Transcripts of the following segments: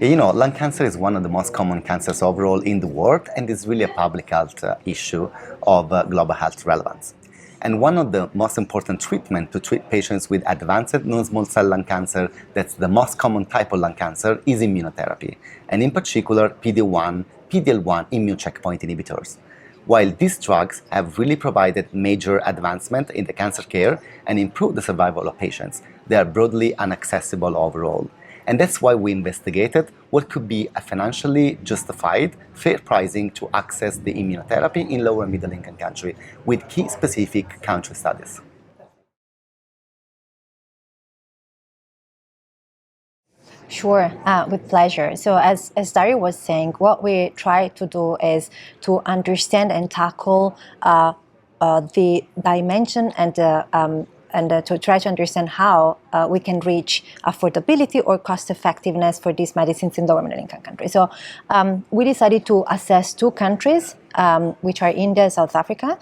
You know, lung cancer is one of the most common cancers overall in the world, and is really a public health issue of global health relevance. And one of the most important treatments to treat patients with advanced non-small cell lung cancer, that's the most common type of lung cancer, is immunotherapy, and in particular PD-1, PD-L1 immune checkpoint inhibitors. While these drugs have really provided major advancement in the cancer care and improved the survival of patients, they are broadly inaccessible overall. And that's why we investigated what could be a financially justified, fair pricing to access the immunotherapy in lower and middle income countries with key specific country studies. Sure, with pleasure. So as Dario was saying, what we try to do is to understand and tackle the dimension and to try to understand how we can reach affordability or cost effectiveness for these medicines in lower middle income countries. So we decided to assess two countries, which are India and South Africa,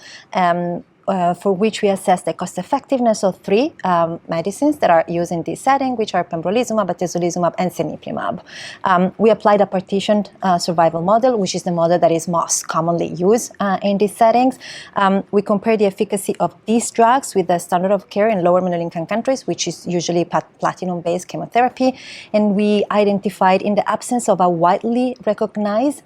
for which we assess the cost effectiveness of three medicines that are used in this setting, which are pembrolizumab, atezolizumab, and cemiplimab. We applied a partitioned survival model, which is the model that is most commonly used in these settings. We compared the efficacy of these drugs with the standard of care in lower middle income countries, which is usually platinum-based chemotherapy, and we identified, in the absence of a widely recognized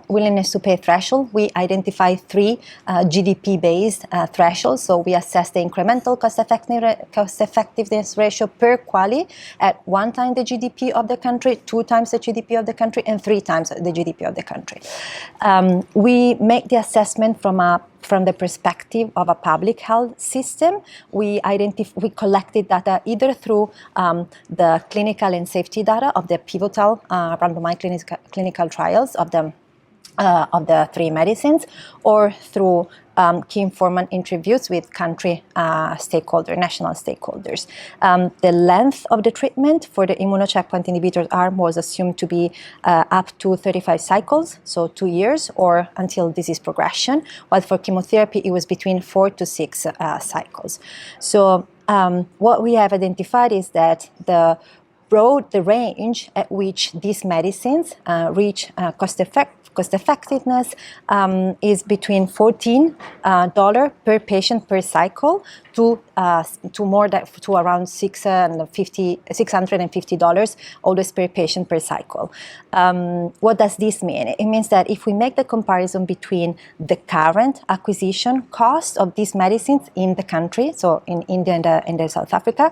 willingness to pay threshold, we identified three GDP-based thresholds. So we assess the incremental cost effectiveness ratio per quali at 1 time the GDP of the country, 2 times the GDP of the country, and 3 times the GDP of the country. We make the assessment from the perspective of a public health system. We collected data either through the clinical and safety data of the pivotal randomized clinical trials of the three medicines, or through key informant interviews with country national stakeholders. The length of the treatment for the immunocheckpoint inhibitors arm was assumed to be up to 35 cycles, so 2 years, or until disease progression, while for chemotherapy it was between 4 to 6 cycles. So what we have identified is that the range at which these medicines reach cost effectiveness is between $14 per patient per cycle to around $650 always per patient per cycle. What does this mean? It means that if we make the comparison between the current acquisition cost of these medicines in the country, so in India and South Africa,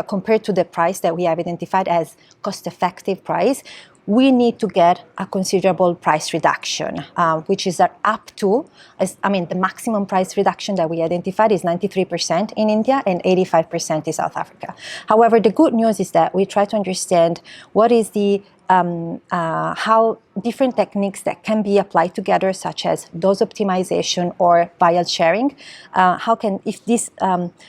compared to the price that we have identified as cost-effective price, we need to get a considerable price reduction, which is up to, the maximum price reduction that we identified is 93% in India and 85% in South Africa. However, the good news is that we try to understand what is how different techniques that can be applied together, such as dose optimization or vial sharing, if this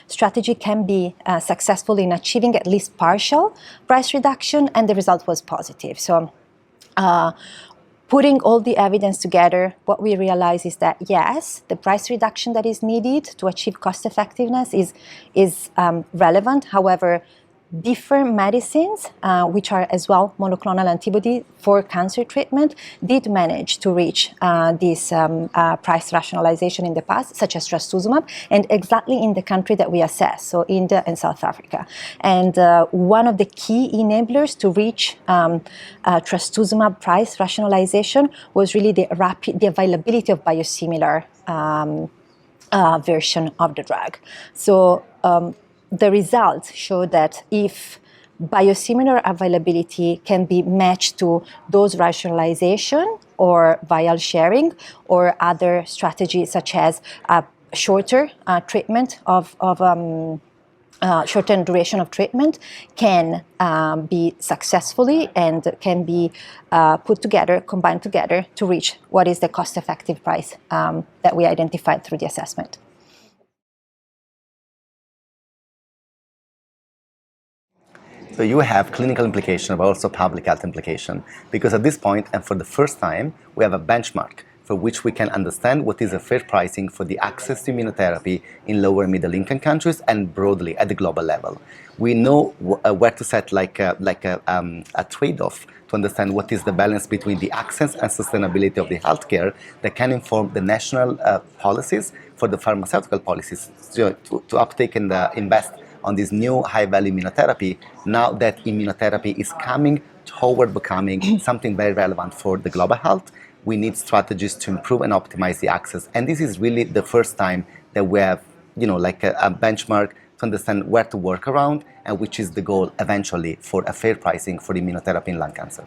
strategy can be successful in achieving at least partial price reduction, and the result was positive. So putting all the evidence together, what we realize is that yes, the price reduction that is needed to achieve cost effectiveness is relevant. However, different medicines, which are as well monoclonal antibody for cancer treatment, did manage to reach this price rationalization in the past, such as trastuzumab, and exactly in the country that we assess, so India and South Africa. And one of the key enablers to reach trastuzumab price rationalization was really the availability of biosimilar version of the drug. So the results show that if biosimilar availability can be matched to dose rationalization or vial sharing or other strategies such as shorter treatment shortened duration of treatment can be successfully and can be combined together to reach what is the cost-effective price that we identified through the assessment. So you have clinical implication, but also public health implication, because at this point, and for the first time, we have a benchmark for which we can understand what is a fair pricing for the access to immunotherapy in lower and middle income countries and broadly at the global level. We know where to set a trade-off to understand what is the balance between the access and sustainability of the healthcare that can inform the national policies for the pharmaceutical policies to uptake and invest on this new high-value immunotherapy, now that immunotherapy is coming toward becoming something very relevant for the global health. We need strategies to improve and optimize the access. And this is really the first time that we have, a benchmark to understand where to work around and which is the goal eventually for a fair pricing for immunotherapy in lung cancer.